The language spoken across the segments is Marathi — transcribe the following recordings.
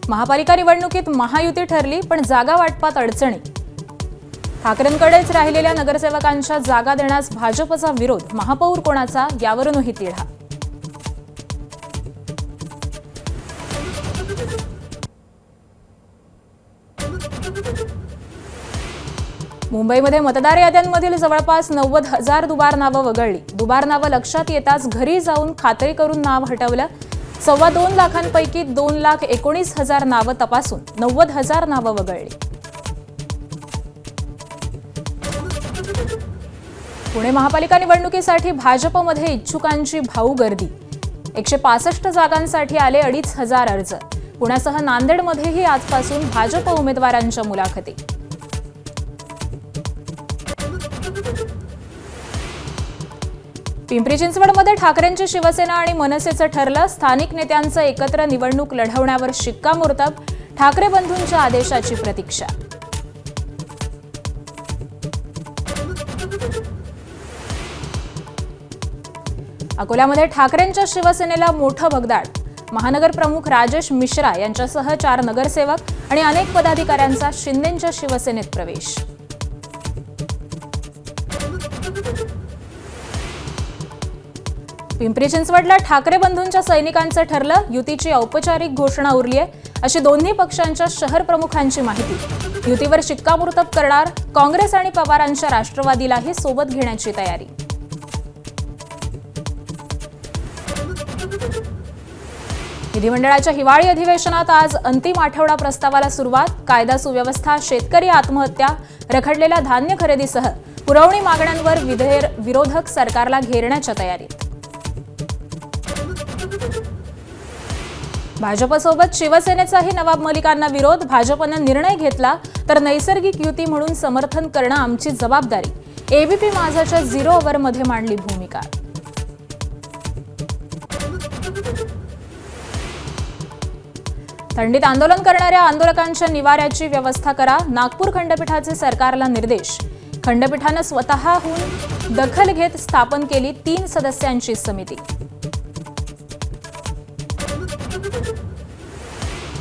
महापालिका निवडणुकीत महायुती ठरली, पण जागा वाटपात अडचणी। ठाकरेंकडेच राहिलेल्या नगरसेवकांच्या जागा देण्यास भाजपचा विरोध, महापौर कोणाचा यावरूनही तिढा। मुंबईमध्ये मतदार याद्यांमधील जवळपास 90,000 दुबार नावं वगळली। दुबार नावं लक्षात येताच घरी जाऊन खात्री करून नाव हटवलं। 2.25 लाखांपैकी 2,19,000 नावं तपासून 90,000 नावं वगळली। पुणे महापालिका निवडणुकीसाठी भाजपमध्ये इच्छुकांची भाऊ गर्दी। 165 जागांसाठी आले 2,500 अर्ज। पुण्यासह नांदेडमध्येही आजपासून भाजप उमेदवारांच्या मुलाखती। पिंपरी चिंचवडमध्ये ठाकरेंची शिवसेना आणि मनसेचं ठरलं। स्थानिक नेत्यांचं एकत्र निवडणूक लढवण्यावर शिक्कामोर्तब। ठाकरे बंधूंच्या आदेशाची प्रतीक्षा। अकोल्यामध्ये ठाकरेंच्या शिवसेनेला मोठं भगदाड। महानगर प्रमुख राजेश मिश्रा यांच्यासह 4 नगरसेवक आणि अनेक पदाधिकाऱ्यांचा शिंदेंच्या शिवसेनेत प्रवेश। पिंपरी चिंचवडला ठाकरे बंधूंच्या सैनिकांचं ठरलं। युतीची औपचारिक घोषणा उरली आहे, अशी दोन्ही पक्षांच्या शहर प्रमुखांची माहिती। युतीवर शिक्कामोर्तब करणार। काँग्रेस आणि पवारांच्या राष्ट्रवादीलाही सोबत घेण्याची तयारी। विधिमंडळाच्या हिवाळी अधिवेशनात आज अंतिम आठवडा प्रस्तावाला सुरुवात। कायदा सुव्यवस्था, शेतकरी आत्महत्या, रखडलेल्या धान्य खरेदीसह पुरवणी मागण्यांवर विरोधक सरकारला घेरण्याच्या तयारीत। भाजपसोबत शिवसेनेचाही नवाब मलिकांना विरोध। भाजपनं निर्णय घेतला तर नैसर्गिक युती म्हणून समर्थन करणं आमची जबाबदारी। एबीपी माझाच्या 0 ओव्हरमध्ये मांडली भूमिका। थंडीत आंदोलन करणाऱ्या आंदोलकांच्या निवाऱ्याची व्यवस्था करा। नागपूर खंडपीठाचे सरकारला निर्देश। खंडपीठानं स्वतःहून दखल घेत स्थापन केली 3 सदस्यांची समिती।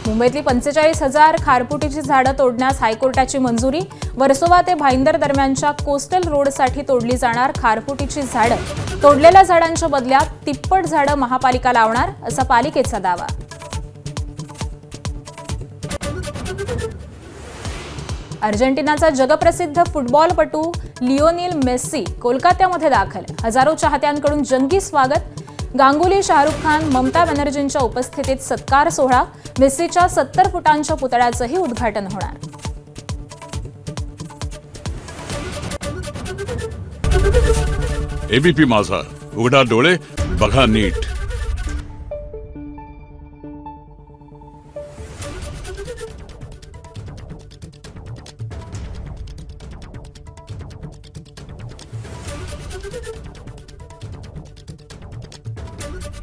मुंबईतली 45,000 खारफुटीची झाडं तोडण्यास हायकोर्टाची मंजुरी। वर्सोवा ते भाईंदर दरम्यानच्या कोस्टल रोडसाठी तोडली जाणार खारफुटीची झाडं। तोडलेल्या झाडांच्या बदल्यात तिप्पट झाडं महापालिका लावणार, असा पालिकेचा दावा। अर्जेंटिनाचा जगप्रसिद्ध फुटबॉलपटू लिओनेल मेस्सी कोलकात्यामध्ये दाखल। हजारो चाहत्यांकडून जंगी स्वागत। गांगुली, शाहरुख खान, ममता बॅनर्जींच्या उपस्थितीत सत्कार सोहळा। मेस्सीच्या 70 फुटांच्या पुतळ्याचंही उद्घाटन होणार। एबीपी माझा, उघडा डोळे बघा नीट।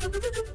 Thank you.